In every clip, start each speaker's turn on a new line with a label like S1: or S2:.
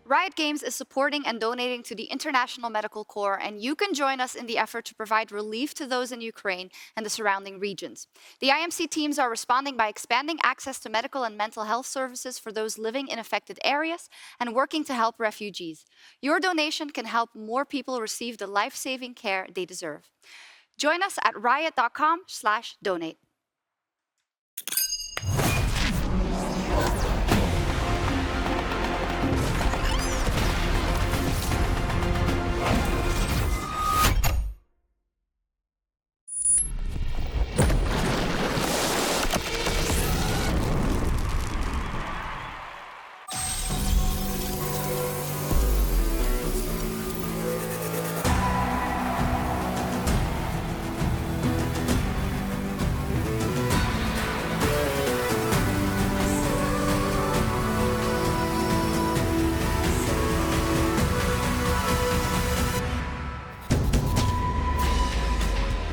S1: Riot Games is supporting and donating to the International Medical Corps, and you can join us in the effort to provide relief to those in Ukraine and the surrounding regions. The IMC teams are responding by expanding access to medical and mental health services for those living in affected areas and working to help refugees. Your donation can help more people receive the life-saving care they deserve. Join us at riot.com/donate.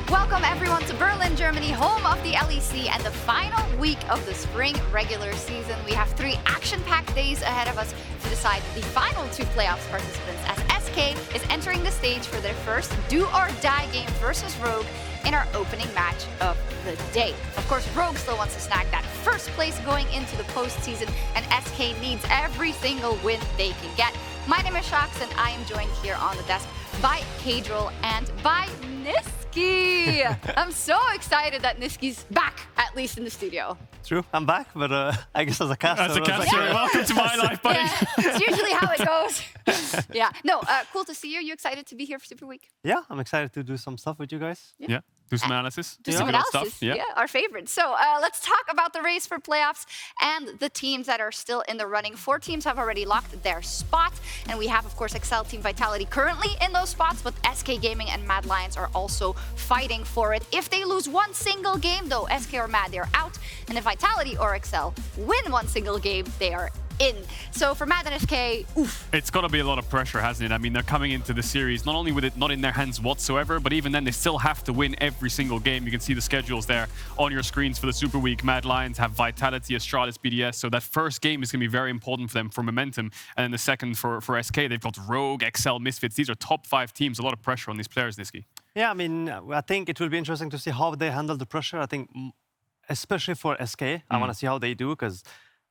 S1: Welcome everyone to Berlin, Germany, home of the LEC and the final week of the spring regular season. We have 3 action-packed days ahead of us to decide the final 2 playoffs participants as SK is entering the stage for their first do-or-die game versus Rogue in our opening match of the day. Of course, Rogue still wants to snag that first place going into the postseason, and SK needs every single win they can get. My name is Shax, and I am joined here on the desk by Kadril and by Niski. I'm so excited that Niski's back, at least in the studio.
S2: True, I'm back, but I guess as a caster.
S3: As a caster, welcome to my life, buddy.
S1: Yeah, it's usually how it goes. Yeah, no, cool to see you. You excited to be here for Super Week?
S2: Yeah, I'm excited to do some stuff with you guys.
S3: Yeah, do some analysis.
S1: Do some analysis, stuff. Yeah, our favorite. So let's talk about the race for playoffs and the teams that are still in the running. 4 teams have already locked their spot, and we have, of course, Excel Team Vitality currently in those spots, but SK Gaming and Mad Lions are also fighting for it. If they lose one single game, though, SK or Mad, they're out, and if Vitality or Excel win one single game, they are in. So for Mad and SK, oof.
S3: It's got to be a lot of pressure, hasn't it? I mean, they're coming into the series, not only with it not in their hands whatsoever, but even then they still have to win every single game. You can see the schedules there on your screens for the Super Week. Mad Lions have Vitality, Astralis, BDS, so that first game is going to be very important for them for momentum. And then the second for SK, they've got Rogue, Excel, Misfits. These are top 5 teams. A lot of pressure on these players, Niski.
S2: Yeah, I mean, I think it will be interesting to see how they handle the pressure. I think, especially for SK, I want to see how they do, because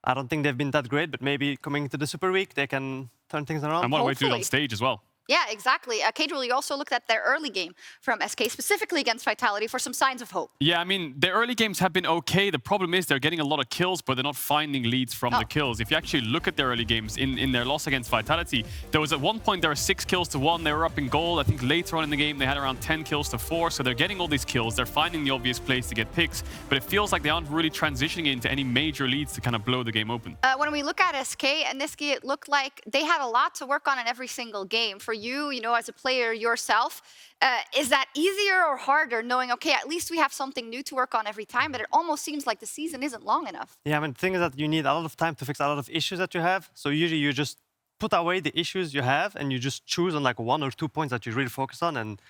S2: I don't think they've been that great, but maybe coming into the Super Week, they can turn things around.
S3: And what a way to do it on stage as well.
S1: Yeah, exactly. Kadril, you also looked at their early game from SK, specifically against Vitality, for some signs of hope.
S3: Yeah, I mean, their early games have been okay. The problem is they're getting a lot of kills, but they're not finding leads from the kills. If you actually look at their early games in their loss against Vitality, there was at one point there were 6 kills to 1. They were up in gold. I think later on in the game, they had around 10 kills to 4. So they're getting all these kills. They're finding the obvious place to get picks, but it feels like they aren't really transitioning into any major leads to kind of blow the game open.
S1: When we look at SK and Niski, it looked like they had a lot to work on in every single game. For you, you know, as a player yourself, is that easier or harder knowing, okay, at least we have something new to work on every time, but it almost seems like the season isn't long enough?
S2: Yeah, I mean, the thing is that you need a lot of time to fix a lot of issues that you have. So usually you just put away the issues you have and you just choose on like 1 or 2 points that you really focus on. And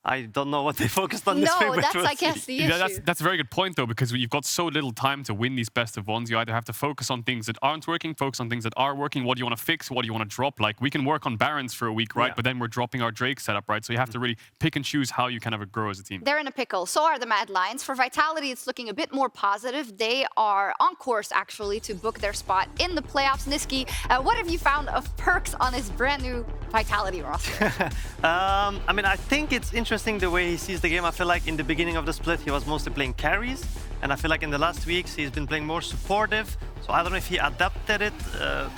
S2: I don't know what they focused on this week.
S1: No, that's, I guess, the issue.
S3: Yeah, that's a very good point, though, because you've got so little time to win these best of ones. You either have to focus on things that aren't working, focus on things that are working. What do you want to fix? What do you want to drop? Like, we can work on Barons for a week, right? Yeah. But then we're dropping our Drake setup, right? So you have to really pick and choose how you kind of grow as a team.
S1: They're in a pickle. So are the Mad Lions. For Vitality, it's looking a bit more positive. They are on course, actually, to book their spot in the playoffs. Niski, what have you found of Perks on his brand new Vitality roster?
S2: I mean, I think it's interesting the way he sees the game. I feel like in the beginning of the split, he was mostly playing carries. And I feel like in the last weeks, he's been playing more supportive. So I don't know if he adapted it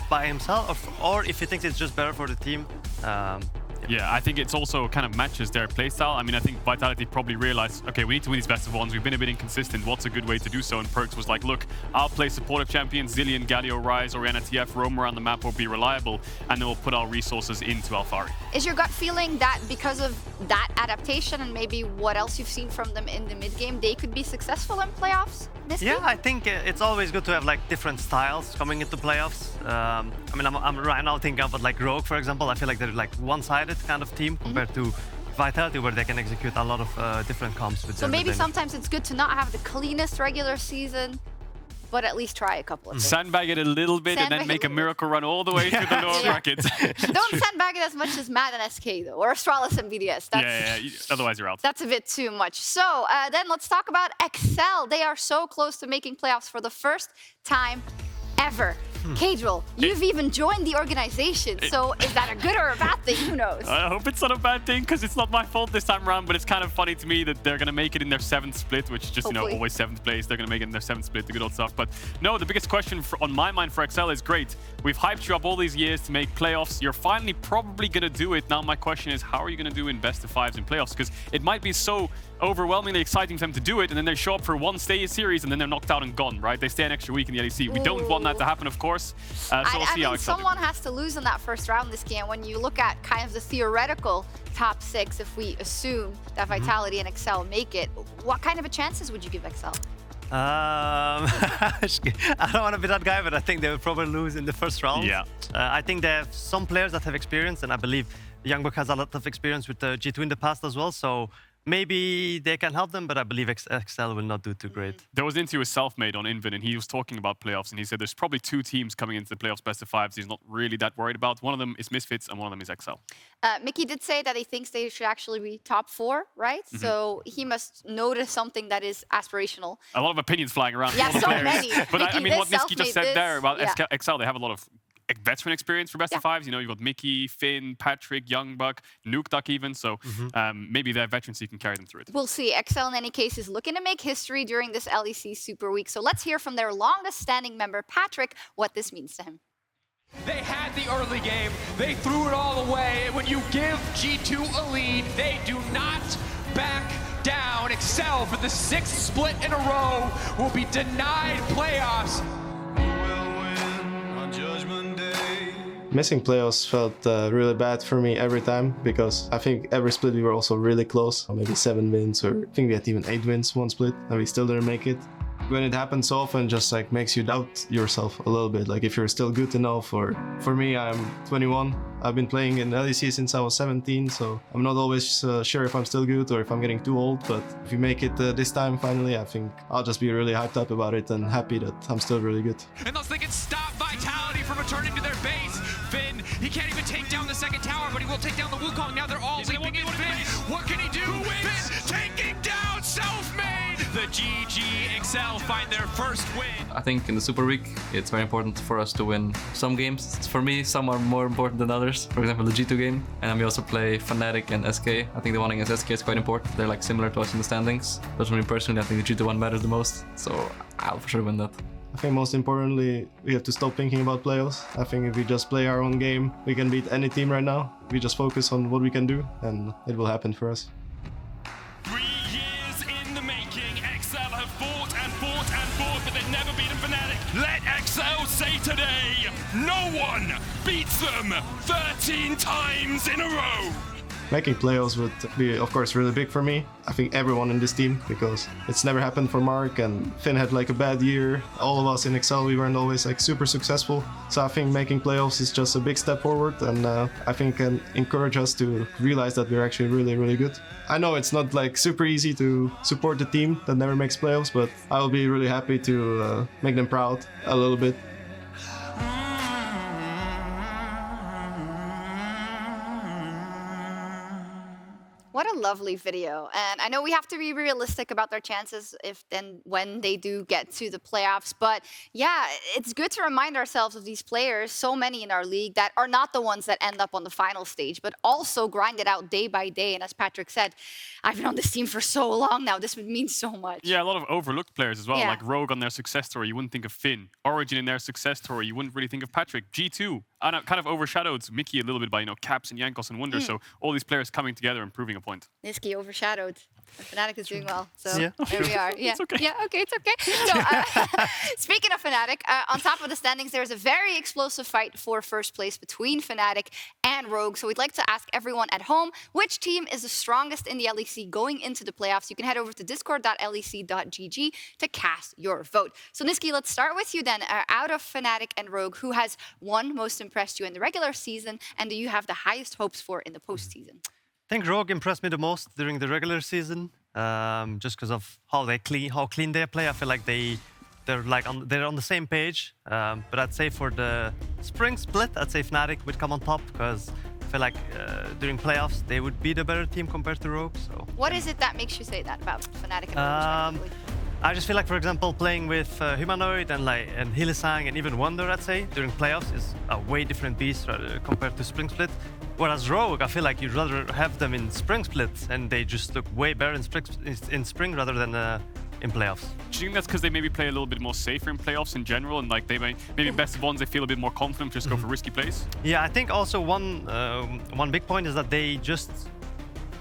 S2: by himself or if he thinks it's just better for the team.
S3: Yeah, I think it's also kind of matches their playstyle. I mean, I think Vitality probably realized, okay, we need to win these best of ones. We've been a bit inconsistent. What's a good way to do so? And Perks was like, look, I'll play supportive champions, Zillion, Galio, Ryze, Orianna TF, roam around the map or be reliable, and then we'll put our resources into Alphari.
S1: Is your gut feeling that because of that adaptation and maybe what else you've seen from them in the mid-game, they could be successful in playoffs?
S2: Yeah, I think it's always good to have like different styles coming into playoffs. I mean, I'm right now thinking about like Rogue, for example. I feel like they're like one-sided kind of team compared to Vitality, where they can execute a lot of different comps with
S1: So maybe sometimes it's good to not have the cleanest regular season, but at least try a couple of things.
S3: Sandbag it a little bit and then make a miracle run all the way through the lower brackets.
S1: Don't sandbag it as much as Matt and SK, though, or Astralis and BDS.
S3: Otherwise you're out.
S1: That's a bit too much. So then let's talk about Excel. They are so close to making playoffs for the first time ever. Kadril, you've even joined the organization, so is that a good or a bad thing? Who knows?
S3: I hope it's not a bad thing, because it's not my fault this time around, but it's kind of funny to me that they're going to make it in their 7th split, which is just,
S1: Hopefully.
S3: always 7th place. They're going to make it in their 7th split, the good old stuff. But no, the biggest question on my mind for Excel is great. We've hyped you up all these years to make playoffs. You're finally probably going to do it. Now my question is, how are you going to do in best of 5s in playoffs? Because it might be so overwhelmingly exciting for them to do it, and then they show up for one series, and then they're knocked out and gone, right? They stay an extra week in the LEC. We don't want that to happen, of course. So we'll see how Excel
S1: someone has to lose in that first round this game. When you look at kind of the theoretical top 6, if we assume that Vitality and Excel make it, what kind of chances would you give Excel?
S2: I don't want to be that guy, but I think they will probably lose in the first round.
S3: Yeah.
S2: I think they have some players that have experience, and I believe Youngbuck has a lot of experience with G2 in the past as well, so maybe they can help them, but I believe Excel will not do too great.
S3: There was an interview with Selfmade on Invin, and he was talking about playoffs, and he said there's probably 2 teams coming into the playoffs best of 5s he's not really that worried about. One of them is Misfits, and one of them is Excel.
S1: Mickey did say that he thinks they should actually be top 4, right? So he must notice something that is aspirational.
S3: A lot of opinions flying around.
S1: Yeah, so many.
S3: But I mean, what Niski just said there about
S1: yeah.
S3: Excel, they have a lot of veteran experience for best of 5s. You know, you've got Mickey, Finn, Patrick, Youngbuck, Nukeduck even. So maybe they're veterans, so you can carry them through it.
S1: We'll see. Excel, in any case, is looking to make history during this LEC Super Week. So let's hear from their longest standing member, Patrick, what this means to him.
S4: They had the early game. They threw it all away. And when you give G2 a lead, they do not back down. Excel, for the 6th split in a row, will be denied playoffs.
S5: Missing playoffs felt really bad for me every time, because I think every split we were also really close. Maybe 7 wins, or I think we had even 8 wins one split, and we still didn't make it. When it happens so often, just like makes you doubt yourself a little bit, like if you're still good enough. Or for me, I'm 21. I've been playing in LEC since I was 17, so I'm not always sure if I'm still good or if I'm getting too old. But if we make it this time finally, I think I'll just be really hyped up about it and happy that I'm still really good.
S4: And thus they can stop Vitality from returning to their base. Finn, he can't even take down the 2nd tower, but he will take down the Wukong. Now they're all leaping in Finn. What can he do? Finn taking down Selfmade! The GG Excel find their first win.
S6: I think in the Super Week, it's very important for us to win some games. For me, some are more important than others. For example, the G2 game. And then we also play Fnatic and SK. I think the one against SK is quite important. They're like similar to us in the standings. But for me personally, I think the G2 one matters the most. So I'll for sure win that.
S5: I think most importantly, we have to stop thinking about playoffs. I think if we just play our own game, we can beat any team right now. We just focus on what we can do, and it will happen for us.
S7: 3 years in the making, Excel have fought and fought and fought, but they've never beaten Fnatic. Let Excel say today, no one beats them 13 times in a row.
S5: Making playoffs would be, of course, really big for me. I think everyone in this team, because it's never happened for Mark, and Finn had like a bad year. All of us in Excel, we weren't always like super successful. So I think making playoffs is just a big step forward, and I think can encourage us to realize that we're actually really, really good. I know it's not like super easy to support the team that never makes playoffs, but I will be really happy to make them proud a little bit.
S1: What a lovely video. And I know we have to be realistic about their chances if and when they do get to the playoffs. But yeah, it's good to remind ourselves of these players, so many in our league, that are not the ones that end up on the final stage, but also grind it out day by day. And as Patrick said, I've been on this team for so long now. This would mean so much.
S3: Yeah, a lot of overlooked players as well,
S1: Yeah.
S3: like Rogue on their success story. You wouldn't think of Finn. Origin in their success story. You wouldn't really think of Patrick. G2. And kind of overshadowed Mickey a little bit by, Caps and Yankos and Wunder. So all these players coming together and proving a point.
S1: Niski overshadowed. Fnatic is doing well, so
S2: Yeah,
S1: there we are. Yeah,
S3: It's okay.
S1: Yeah, okay, it's okay. So, speaking of Fnatic, on top of the standings, there's a very explosive fight for first place between Fnatic and Rogue. So we'd like to ask everyone at home, which team is the strongest in the LEC going into the playoffs? You can head over to discord.lec.gg to cast your vote. So Niski, let's start with you then. Out of Fnatic and Rogue, who has most impressed you in the regular season, and do you have the highest hopes for in the postseason?
S2: I think Rogue impressed me the most during the regular season, just because of how clean they play. I feel like they they're on the same page. But I'd say for the spring split, I'd say Fnatic would come on top because I feel like during playoffs they would be the better team compared to Rogue. So
S1: What is it that makes you say that about Fnatic and Rogue respectively?
S2: I just feel like, for example, playing with Humanoid and Hylissang and even Wonder, I'd say, during playoffs is a way different beast compared to Spring Split. Whereas Rogue, I feel like you'd rather have them in Spring Split, and they just look way better in Spring rather than in playoffs.
S3: Do you think that's because they maybe play a little bit more safer in playoffs in general, and like they maybe best of ones they feel a bit more confident, just go for risky plays?
S2: Yeah, I think also one big point is that they just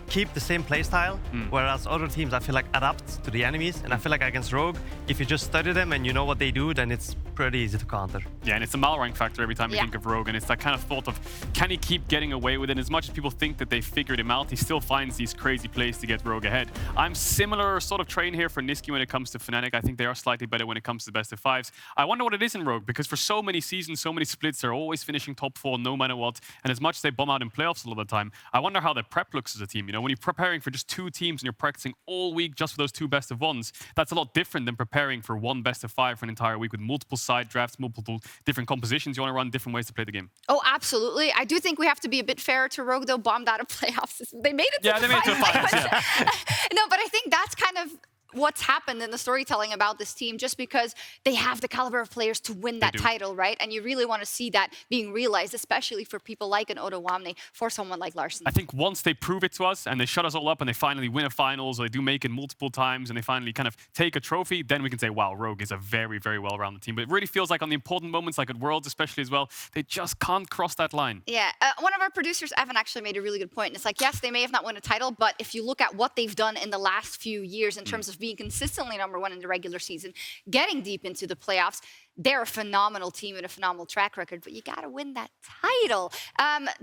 S2: keep the same playstyle, whereas other teams I feel like adapt to the enemies, and I feel like against Rogue, if you just study them and you know what they do, then it's pretty easy to counter.
S3: Yeah, and it's a Malrank factor every time you think of Rogue, and it's that kind of thought of, can he keep getting away with it? As much as people think that they figured him out, he still finds these crazy plays to get Rogue ahead. I'm similar sort of train here for Nisqy when it comes to Fnatic. I think they are slightly better when it comes to best of fives. I wonder what it is in Rogue, because for so many seasons, so many splits, they're always finishing top 4 no matter what, and as much as they bomb out in playoffs a lot of the time, I wonder how their prep looks as a team. You know, when you're preparing for just 2 teams and you're practicing all week just for those 2 best of ones, that's a lot different than preparing for 1 best of 5 for an entire week with multiple side drafts, multiple different compositions. You want to run different ways to play the game.
S1: Oh, absolutely. I do think we have to be a bit fairer to Rogue, though. Bombed out of playoffs. They made it to the
S3: they made it to the finals, yeah.
S1: No, but I think that's kind of what's happened in the storytelling about this team, just because they have the caliber of players to win that title, right? And you really want to see that being realized, especially for people like an Odoamne, for someone like Larssen.
S3: I think once they prove it to us and they shut us all up and they finally win a finals, or they do make it multiple times and they finally kind of take a trophy, then we can say, wow, Rogue is a very, very well-rounded team. But it really feels like on the important moments, like at Worlds especially as well, they just can't cross that line.
S1: Yeah, one of our producers, Evan, actually made a really good point. And it's like, yes, they may have not won a title, but if you look at what they've done in the last few years in terms of being consistently #1 in the regular season, getting deep into the playoffs, they're a phenomenal team and a phenomenal track record, but you got to win that title.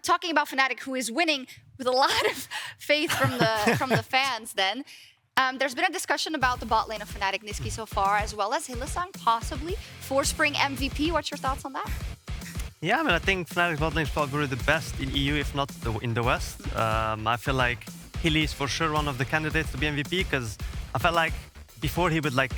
S1: Talking about Fnatic, who is winning with a lot of faith from the fans then, there's been a discussion about the bot lane of Fnatic Nisqy so far, as well as Hylissang possibly for Spring MVP. What's your thoughts on that?
S2: Yeah, I mean, I think Fnatic bot lane is probably the best in EU, if not in the West. I feel like Hilly is for sure one of the candidates to be MVP, because I felt like before he would like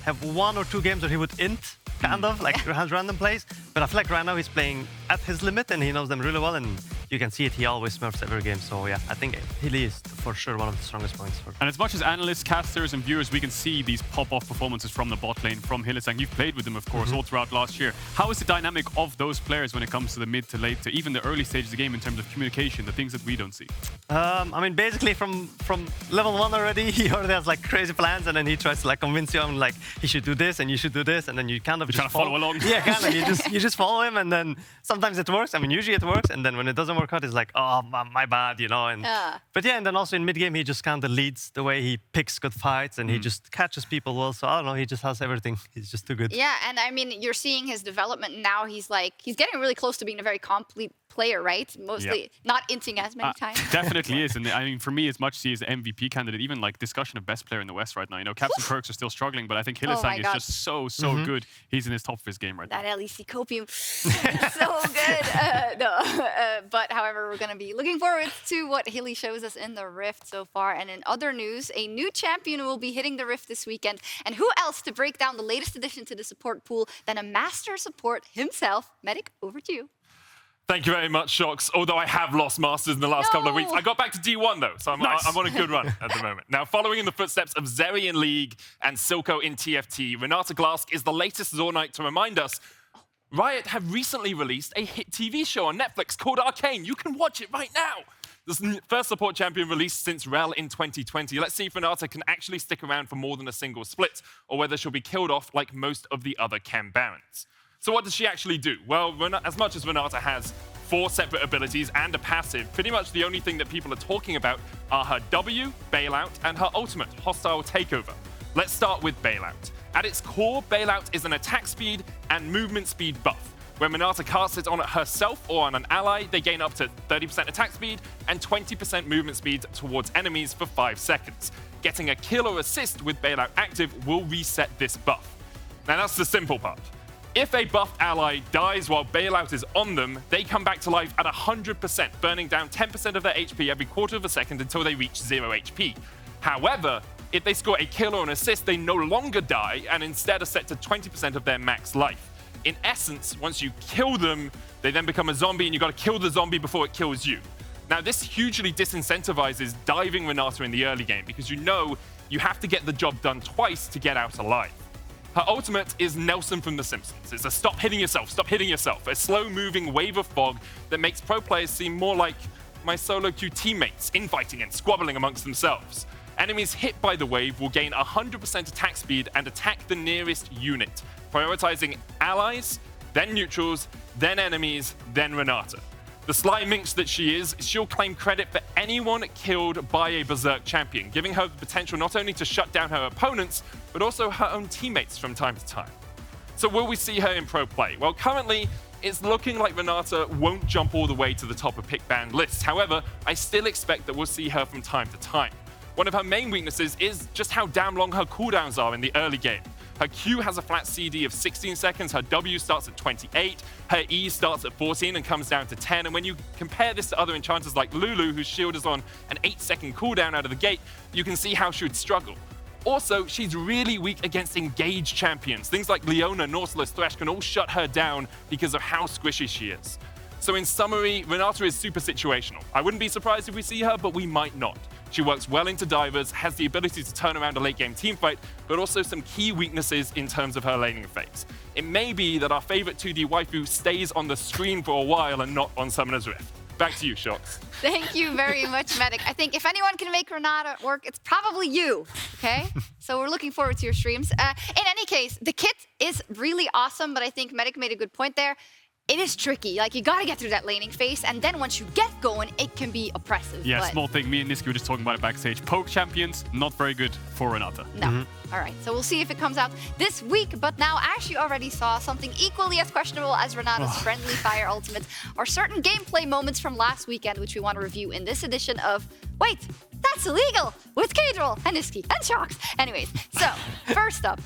S2: have 1 or 2 games where he would int, kind of, like has random plays. But I feel like right now he's playing at his limit and he knows them really well, and you can see it, he always smurfs every game. So yeah, I think Hilly is for sure one of the strongest points.
S3: And as much as analysts, casters and viewers, we can see these pop-off performances from the bot lane, from Hylissang. You've played with them, of course, all throughout last year. How is the dynamic of those players when it comes to the mid to late to even the early stages of the game in terms of communication, the things that we don't see?
S2: I mean, basically from level 1 already, he already has like crazy plans, and then he tries to like convince you on like he should do this and you should do this, and then you kind of just
S3: follow along.
S2: Yeah, kind of. You just follow him, and then sometimes it works. I mean, usually it works, and then when it doesn't work out, it's like, oh, my bad, you know. And but yeah, and then also in mid game, he just kind of leads the way he picks good fights, and he just catches people well. So I don't know, he just has everything. He's just too good.
S1: Yeah, and I mean, you're seeing his development now. He's getting really close to being a very complete player, right? Mostly not inting as many times.
S3: Definitely is. And I mean, for me, as much as he is an MVP candidate, even like discussion of best player in the West right now. You know, Caps and Perks are still struggling, but I think Hylissang is just so good. He's in his top of his game right now.
S1: That LEC copium, so good. But however, we're going to be looking forward to what Hilly shows us in the Rift so far. And in other news, a new champion will be hitting the Rift this weekend. And who else to break down the latest addition to the support pool than a master support himself? Medic, over to you.
S7: Thank you very much, Shox. Although I have lost Masters in the last couple of weeks. I got back to D1, though, so I'm on a good run at the moment. Now, following in the footsteps of Zeri in League and Silco in TFT, Renata Glask is the latest Zornite to remind us Riot have recently released a hit TV show on Netflix called Arcane. You can watch it right now. This is the first support champion released since Rel in 2020. Let's see if Renata can actually stick around for more than a single split, or whether she'll be killed off like most of the other Chem Barons. So what does she actually do? Well, as much as Renata has 4 separate abilities and a passive, pretty much the only thing that people are talking about are her W, Bailout, and her ultimate, Hostile Takeover. Let's start with Bailout. At its core, Bailout is an attack speed and movement speed buff. When Renata casts it on herself or on an ally, they gain up to 30% attack speed and 20% movement speed towards enemies for 5 seconds. Getting a kill or assist with Bailout active will reset this buff. Now that's the simple part. If a buffed ally dies while Bailout is on them, they come back to life at 100%, burning down 10% of their HP every quarter of a second until they reach 0 HP. However, if they score a kill or an assist, they no longer die and instead are set to 20% of their max life. In essence, once you kill them, they then become a zombie and you've got to kill the zombie before it kills you. Now, this hugely disincentivizes diving Renata in the early game because you know you have to get the job done twice to get out alive. Her ultimate is Nelson from The Simpsons. It's a stop hitting yourself, a slow-moving wave of fog that makes pro players seem more like my solo queue teammates, infighting and squabbling amongst themselves. Enemies hit by the wave will gain 100% attack speed and attack the nearest unit, prioritizing allies, then neutrals, then enemies, then Renata. The sly minx that she is, she'll claim credit for anyone killed by a Berserk champion, giving her the potential not only to shut down her opponents, but also her own teammates from time to time. So will we see her in pro play? Well, currently, it's looking like Renata won't jump all the way to the top of pick ban lists. However, I still expect that we'll see her from time to time. One of her main weaknesses is just how damn long her cooldowns are in the early game. Her Q has a flat CD of 16 seconds, her W starts at 28, her E starts at 14 and comes down to 10. And when you compare this to other enchanters like Lulu, whose shield is on an 8-second cooldown out of the gate, you can see how she would struggle. Also, she's really weak against engaged champions. Things like Leona, Nautilus, Thresh can all shut her down because of how squishy she is. So in summary, Renata is super situational. I wouldn't be surprised if we see her, but we might not. She works well into divers, has the ability to turn around a late game teamfight, but also some key weaknesses in terms of her laning phase. It may be that our favorite 2D waifu stays on the screen for a while and not on Summoner's Rift. Back to you, Shox.
S1: Thank you very much, Medic. I think if anyone can make Renata work, it's probably you, okay? So we're looking forward to your streams. In any case, the kit is really awesome, but I think Medic made a good point there. It is tricky. Like, you gotta get through that laning phase, and then once you get going, it can be oppressive.
S3: Yeah,
S1: but
S3: small thing. Me and Niski were just talking about it backstage. Poke champions, not very good for Renata.
S1: no. All right, so we'll see if it comes out this week. But now, Ash, you already saw something equally as questionable as Renata's friendly fire ultimate, or certain gameplay moments from last weekend, which we want to review in this edition of Wait, That's Illegal with Kadril and Niski and Shox. Anyways, so first up,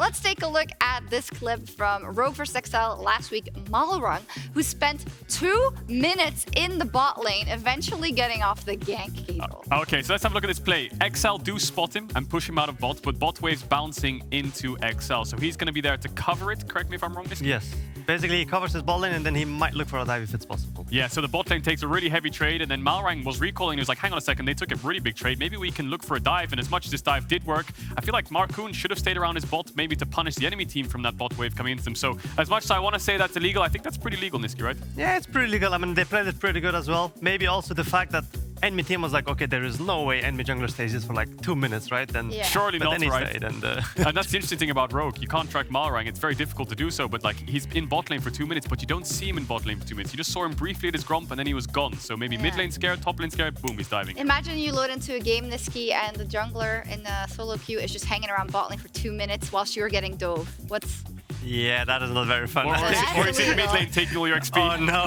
S1: let's take a look at this clip from Rogue vs. XL last week. Malrung, who spent 2 minutes in the bot lane, eventually getting off the gank Kadril.
S3: Okay, so let's have a look at this play. XL do spot him and push him out of bot, but bot wave's bouncing into XL. So he's going to be there to cover it. Correct me if I'm wrong, Niski?
S2: Yes. Basically, he covers his bot lane and then he might look for a dive if it's possible.
S3: Yeah, so the bot lane takes a really heavy trade, and then Malrang was recalling. He was like, hang on a second, they took a really big trade. Maybe we can look for a dive. And as much as this dive did work, I feel like Markoon should have stayed around his bot, maybe to punish the enemy team from that bot wave coming into them. So as much as I want to say that's illegal, I think that's pretty legal, Niski, right?
S2: Yeah, it's pretty legal. I mean, they played it pretty good as well. Maybe also the fact that enemy team was like, okay, there is no way enemy jungler stays this for like 2 minutes, right? Then
S1: Yeah.
S3: Surely
S2: but
S3: not,
S2: then he
S3: right?
S2: stayed, and
S3: And that's the interesting thing about Rogue. You can't track Malrang. It's very difficult to do so, but like he's in bot lane for 2 minutes, but you don't see him in bot lane for 2 minutes. You just saw him briefly at his gromp and then he was gone. So maybe mid lane scared, top lane scared, boom, he's diving.
S1: Imagine you load into a game, Niski, and the jungler in the solo queue is just hanging around bot lane for 2 minutes whilst you're getting dove. What's...
S2: yeah, that is not very fun.
S3: Or
S1: That's
S3: he's in mid
S1: illegal.
S3: lane taking all your XP.
S2: Oh no,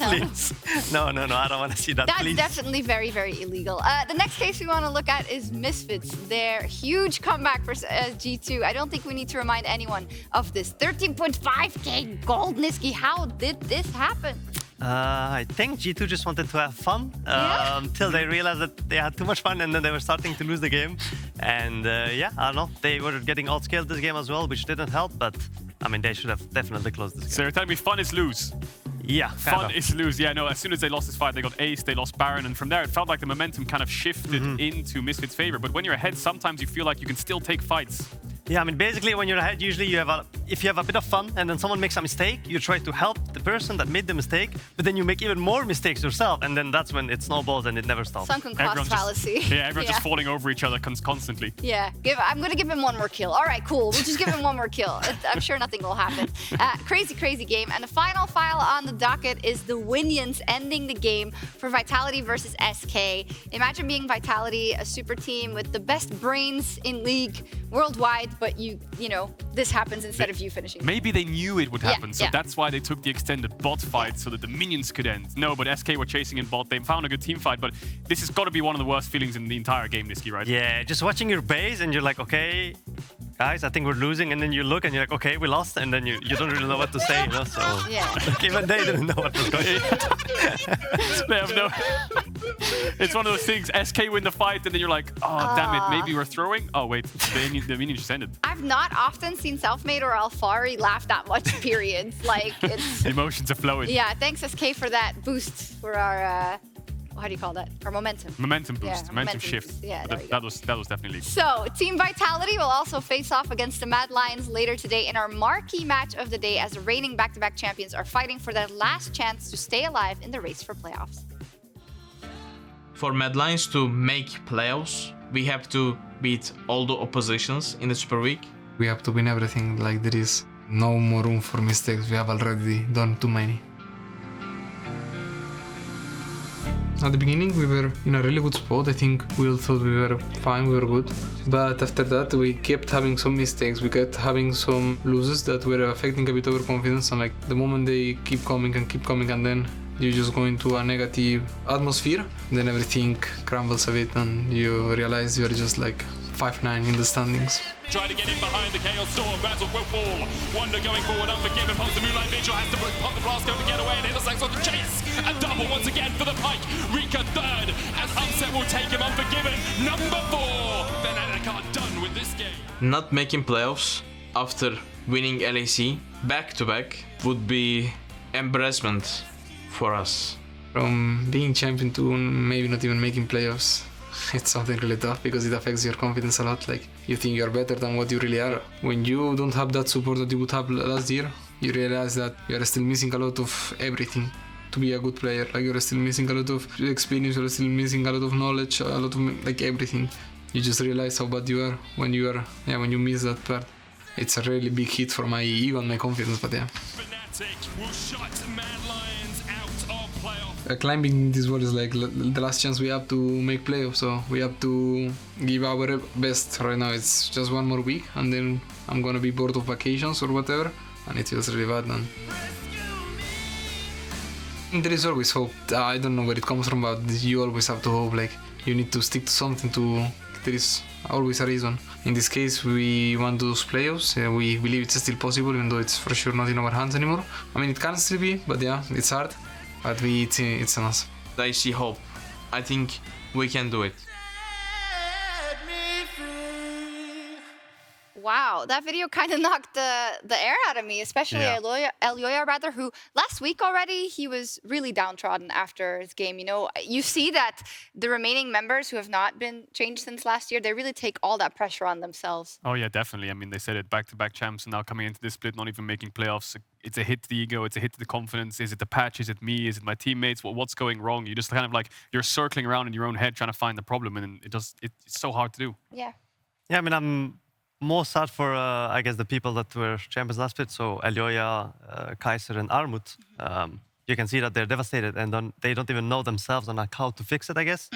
S2: please. No, I don't want to see that,
S1: That's
S2: please.
S1: definitely very, very illegal. The next case we want to look at is Misfits. Their huge comeback for G2. I don't think we need to remind anyone of this. 13.5k gold, Niski. How did this happen?
S2: I think G2 just wanted to have fun till they realized that they had too much fun and then they were starting to lose the game. And yeah, I don't know. They were getting outscaled this game as well, which didn't help. But I mean, they should have definitely closed this game.
S3: So you're telling me fun is lose?
S2: Yeah,
S3: Fun is lose. Yeah, no, as soon as they lost this fight, they got ace, they lost Baron, and from there it felt like the momentum kind of shifted into Misfits' favor. But when you're ahead, sometimes you feel like you can still take fights.
S2: Yeah, I mean, basically, when you're ahead, usually you have if you have a bit of fun and then someone makes a mistake, you try to help the person that made the mistake, but then you make even more mistakes yourself, and then that's when it snowballs and it never stops.
S1: Sunken cost fallacy.
S3: Everyone's just falling over each other constantly.
S1: Yeah, I'm going to give him one more kill. All right, cool. We'll just give him one more kill. I'm sure nothing will happen. Crazy, crazy game. And the final file on the docket is the Winions ending the game for Vitality versus SK. Imagine being Vitality, a super team with the best brains in League worldwide, but you know, this happens instead of you finishing.
S3: Maybe they knew it would happen, so
S1: yeah.
S3: that's why they took the extended bot fight so that the minions could end. No, but SK were chasing in bot. They found a good team fight, but this has got to be one of the worst feelings in the entire game, Niski, right?
S2: Yeah, just watching your base and you're like, okay, guys, I think we're losing, and then you look and you're like, okay, we lost, and then you don't really know what to say, you know, so...
S1: Yeah.
S2: Like, even they didn't know what was going on.
S3: They have no... It's one of those things, SK win the fight, and then you're like, oh, damn it, maybe we're throwing? Oh, wait, the minion just ended.
S1: I've not often seen Selfmade or Alfari laugh that much, period. Like, it's...
S3: Emotions are flowing.
S1: Yeah, thanks SK for that boost for our... how do you call that? Our momentum.
S3: Momentum boost,
S1: Yeah,
S3: momentum shift.
S1: boost. Yeah,
S3: that was definitely.
S1: So, Team Vitality will also face off against the Mad Lions later today in our marquee match of the day as the reigning back-to-back champions are fighting for their last chance to stay alive in the race for playoffs.
S8: For Mad Lions to make playoffs, we have to beat all the oppositions in the Super Week.
S9: We have to win everything, like there is no more room for mistakes. We have already done too many. At the beginning we were in a really good spot. I think we all thought we were fine, we were good. But after that we kept having some mistakes, we kept having some losses that were affecting a bit our confidence, and like the moment they keep coming and then you just go into a negative atmosphere, then everything crumbles a bit and you realize you're just like 5-9 in the standings.
S7: Try to get in behind the Chaos Storm, Basil will fall. Wonder going forward, Unforgiven, pumps the Moonlight Vigil, has to pop the blast code to get away, and Hitlersack's on the chase. A double once again for the Pike. Rika third, as Upset will take him, Unforgiven. Number 4, Fnatic are done with this game.
S8: Not making playoffs after winning LEC back-to-back would be embarrassment for us.
S9: From being champion to maybe not even making playoffs, it's something really tough because it affects your confidence a lot. Like, you think you're better than what you really are. When you don't have that support that you would have last year, you realize that you're still missing a lot of everything to be a good player. Like, you're still missing a lot of experience, you're still missing a lot of knowledge, a lot of like everything. You just realize how bad you are when you miss that part. It's a really big hit for my ego and my confidence, but yeah.
S7: Fnatic will shut Mad Lions out of playoff.
S9: Climbing this wall is like the last chance we have to make playoffs, so we have to give our best right now. It's just one more week and then I'm gonna be bored of vacations or whatever, and it feels really bad, man. There is always hope. I don't know where it comes from, but you always have to hope. Like, you need to stick to something there is always a reason. In this case, we want those playoffs. We believe it's still possible, even though it's for sure not in our hands anymore. I mean, it can still be, but yeah, it's hard. But it's on us.
S8: I see hope. I think we can do it.
S1: Wow, that video kind of knocked the air out of me, especially Elyoya rather, who last week already, he was really downtrodden after his game. You know, you see that the remaining members who have not been changed since last year, they really take all that pressure on themselves.
S3: Oh yeah, definitely. I mean, they said it, back-to-back champs, and now coming into this split, not even making playoffs. It's a hit to the ego, it's a hit to the confidence. Is it the patch? Is it me? Is it my teammates? What's going wrong? You just kind of like, you're circling around in your own head trying to find the problem, and it's so hard to do.
S1: Yeah.
S2: Yeah, I mean, I'm more sad for, I guess, the people that were champions last split. So Elyoya, Kaiser, and Armut. You can see that they're devastated and they don't even know themselves on how to fix it, I guess.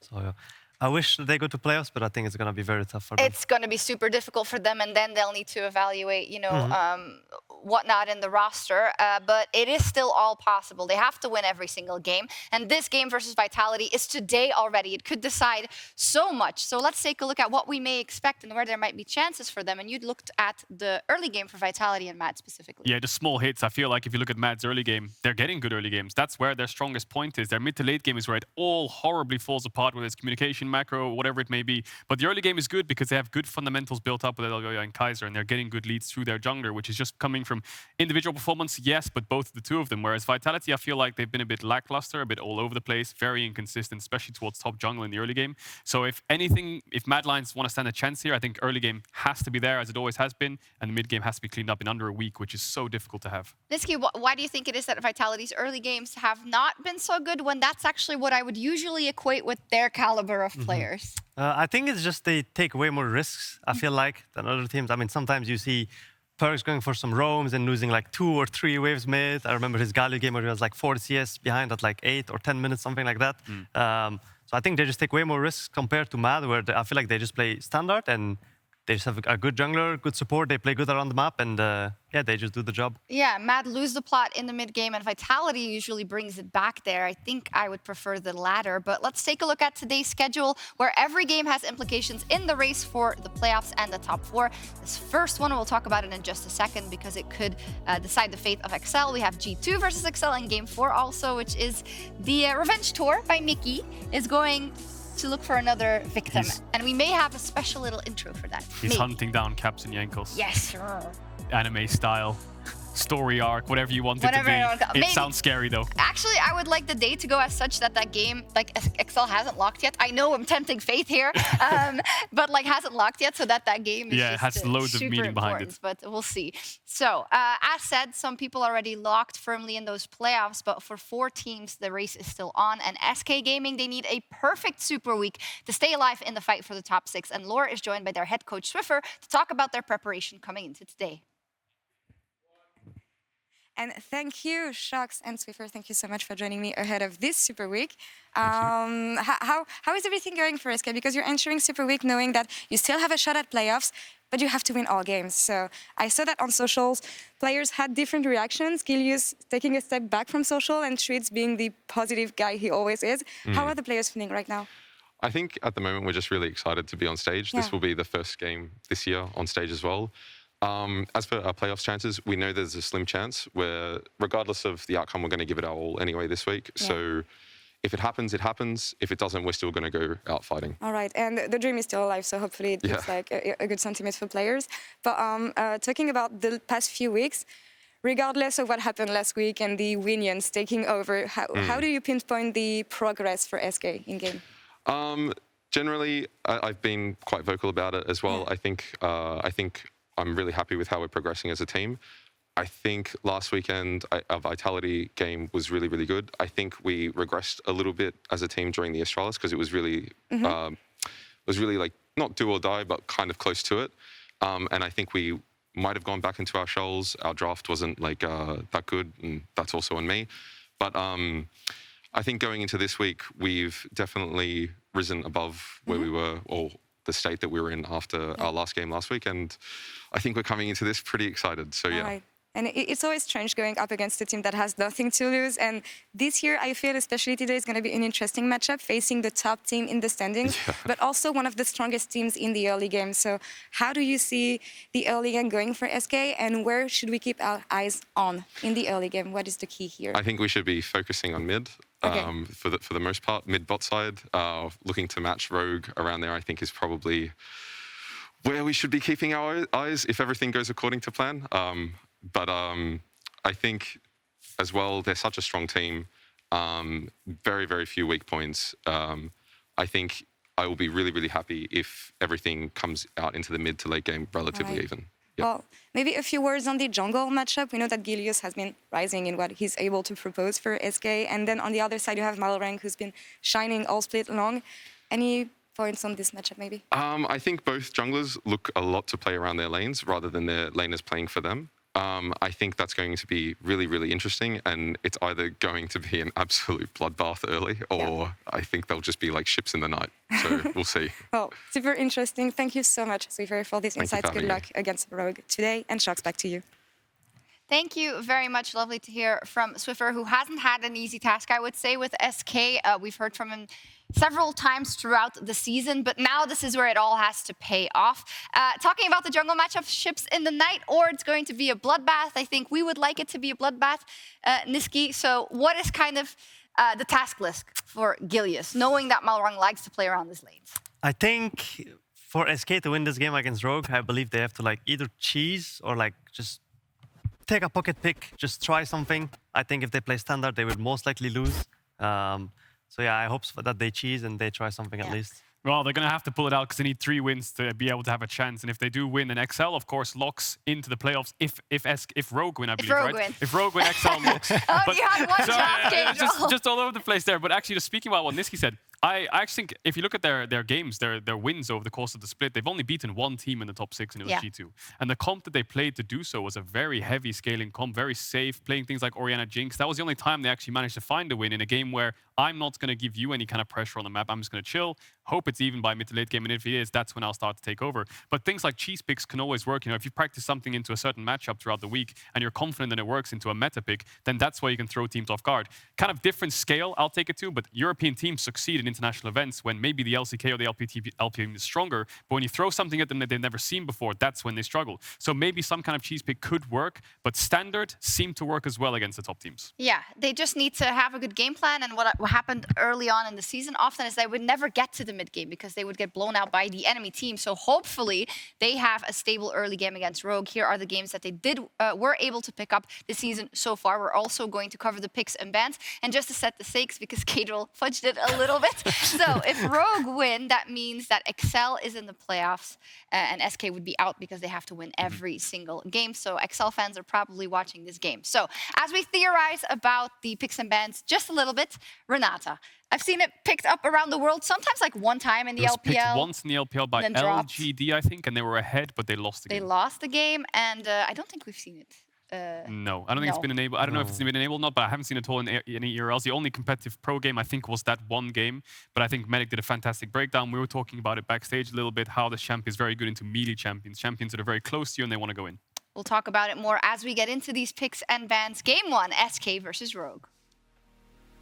S2: So I wish they go to playoffs, but I think it's going to be very tough for them.
S1: It's going to be super difficult for them, and then they'll need to evaluate, you know, whatnot in the roster. But it is still all possible. They have to win every single game. And this game versus Vitality is today already. It could decide so much. So let's take a look at what we may expect and where there might be chances for them. And you looked at the early game for Vitality and Mad specifically.
S3: Yeah, just small hits. I feel like if you look at Mad's early game, they're getting good early games. That's where their strongest point is. Their mid to late game is where it all horribly falls apart, whether it's communication, macro, whatever it may be. But the early game is good because they have good fundamentals built up with Elyoya and Kaiser, and they're getting good leads through their jungler, which is just coming from individual performance, yes, but both the two of them. Whereas Vitality, I feel like they've been a bit lackluster, a bit all over the place, very inconsistent, especially towards top jungle in the early game. So if anything, if Mad Lions want to stand a chance here, I think early game has to be there, as it always has been, and the mid game has to be cleaned up in under a week, which is so difficult to have.
S1: Nisky, why do you think it is that Vitality's early games have not been so good when that's actually what I would usually equate with their caliber of players?
S2: I think it's just they take way more risks, I feel like, than other teams. I mean, sometimes you see Perks going for some roams and losing like 2 or 3 waves mid. I remember his Galio game where he was like 4 CS behind at like 8 or 10 minutes, something like that. So I think they just take way more risks compared to Mad, where I feel like they just play standard and they just have a good jungler, good support. They play good around the map, and yeah, they just do the job.
S1: Yeah, Mad lose the plot in the mid game, and Vitality usually brings it back there. I think I would prefer the latter, but let's take a look at today's schedule, where every game has implications in the race for the playoffs and the top 4. This first one, we'll talk about it in just a second, because it could decide the fate of XL. We have G2 versus XL in game 4 also, which is the Revenge Tour by Mickey is going to look for another victim. And we may have a special little intro for that.
S3: He's hunting down Captain Yankos.
S1: Yes, sir.
S3: Anime style. Story arc, whatever you want it to be. It sounds scary though.
S1: Actually, I would like the day to go as such that game, like XL hasn't locked yet. I know I'm tempting fate here, but like hasn't locked yet, so that game is
S3: it has loads of meaning behind it.
S1: But we'll see. So, as said, some people already locked firmly in those playoffs, but for 4 teams, the race is still on. And SK Gaming, they need a perfect super week to stay alive in the fight for the top 6. And Lore is joined by their head coach Swiffer to talk about their preparation coming into today.
S10: And thank you, Shox and Swiffer. Thank you so much for joining me ahead of this Super Week. How is everything going for SK? Because you're entering Super Week knowing that you still have a shot at playoffs, but you have to win all games. So I saw that on socials. Players had different reactions. Gilius taking a step back from social and Treats being the positive guy he always is. How are the players feeling right now?
S11: I think at the moment we're just really excited to be on stage. This will be the first game this year on stage as well. As for our playoffs chances, we know there's a slim chance where, regardless of the outcome, we're going to give it our all anyway this week. So if it happens, it happens. If it doesn't, we're still going to go out fighting.
S10: All right, and the dream is still alive, so hopefully it gives like a good sentiment for players. But talking about the past few weeks, regardless of what happened last week and the Winions taking over, how do you pinpoint the progress for SK in game?
S11: Generally, I've been quite vocal about it as well. I think I'm really happy with how we're progressing as a team. I think last weekend, our Vitality game was really, really good. I think we regressed a little bit as a team during the Astralis because it was really, like not do or die, but kind of close to it. And I think we might have gone back into our shells. Our draft wasn't like that good, and that's also on me. But I think going into this week, we've definitely risen above where we were, or the state that we were in after our last game last week, and I think we're coming into this pretty excited. So yeah.
S10: Right. And it's always strange going up against a team that has nothing to lose. And this year, I feel, especially today, is going to be an interesting matchup, facing the top team in the standings, but also one of the strongest teams in the early game. So how do you see the early game going for SK, and where should we keep our eyes on in the early game? What is the key here?
S11: I think we should be focusing on mid. For the most part, mid-bot side, looking to match Rogue around there, I think is probably where we should be keeping our eyes if everything goes according to plan. But I think as well, they're such a strong team, very, very few weak points. I think I will be really, really happy if everything comes out into the mid to late game relatively even.
S10: Well, maybe a few words on the jungle matchup. We know that Gilius has been rising in what he's able to propose for SK. And then on the other side, you have Malrank, who's been shining all split long. Any points on this matchup, maybe?
S11: I think both junglers look a lot to play around their lanes rather than their laners playing for them. I think that's going to be really, really interesting, and it's either going to be an absolute bloodbath early, or I think they'll just be like ships in the night. So we'll see.
S10: Well, super interesting. Thank you so much, Swiffer, for these insights. Good luck against Rogue today, and Shox, back to you.
S1: Thank you very much. Lovely to hear from Swiffer, who hasn't had an easy task, I would say, with SK. We've heard from him several times throughout the season, but now this is where it all has to pay off. Talking about the jungle matchup, ships in the night, or it's going to be a bloodbath. I think we would like it to be a bloodbath, Niski. So what is kind of the task list for Gilius, knowing that Malrang likes to play around his lanes?
S2: I think for SK to win this game against Rogue, I believe they have to like either cheese or like just take a pocket pick, just try something. I think if they play standard, they would most likely lose. So yeah, I hope that they cheese and they try something at least.
S3: Well, they're going to have to pull it out because they need 3 wins to be able to have a chance. And if they do win, then XL, of course, locks into the playoffs. If Rogue win, I believe, right? If Rogue win, XL locks.
S1: You had one draft game.
S3: Just all over the place there. But actually, just speaking about what Niski said, I actually think if you look at their games, their wins over the course of the split, they've only beaten one team in the top 6, and it was G2. And the comp that they played to do so was a very heavy scaling comp, very safe, playing things like Orianna Jinx. That was the only time they actually managed to find a win in a game where I'm not going to give you any kind of pressure on the map. I'm just going to chill, hope it's even by mid to late game, and if it is, that's when I'll start to take over. But things like cheese picks can always work. If you practice something into a certain matchup throughout the week and you're confident that it works into a meta pick, then that's where you can throw teams off guard. Kind of different scale, I'll take it to, but European teams succeed in international events when maybe the LCK or the LPM is stronger, but when you throw something at them that they've never seen before, that's when they struggle. So maybe some kind of cheese pick could work, but standard seemed to work as well against the top teams.
S1: Yeah, they just need to have a good game plan, and what happened early on in the season often is they would never get to the mid game because they would get blown out by the enemy team. So hopefully they have a stable early game against Rogue. Here are the games that they were able to pick up this season so far. We're also going to cover the picks and bans, and just to set the stakes, because Cadril fudged it a little bit. So if Rogue win, that means that Excel is in the playoffs, and SK would be out because they have to win every single game. So Excel fans are probably watching this game. So as we theorize about the picks and bans just a little bit, Renata, I've seen it picked up around the world, sometimes like one time in the LPL.
S3: Picked once in the LPL by LGD, I think, and they were ahead, but they lost the game.
S1: They lost the game, and I don't think we've seen it.
S3: No, I don't think it's been enabled. I don't know if it's been enabled or not, but I haven't seen it all in any else. The only competitive pro game, I think, was that one game. But I think Medic did a fantastic breakdown. We were talking about it backstage a little bit, how the champ is very good into melee champions. Champions that are very close to you and they want to go in.
S1: We'll talk about it more as we get into these picks and bans. Game 1, SK versus Rogue.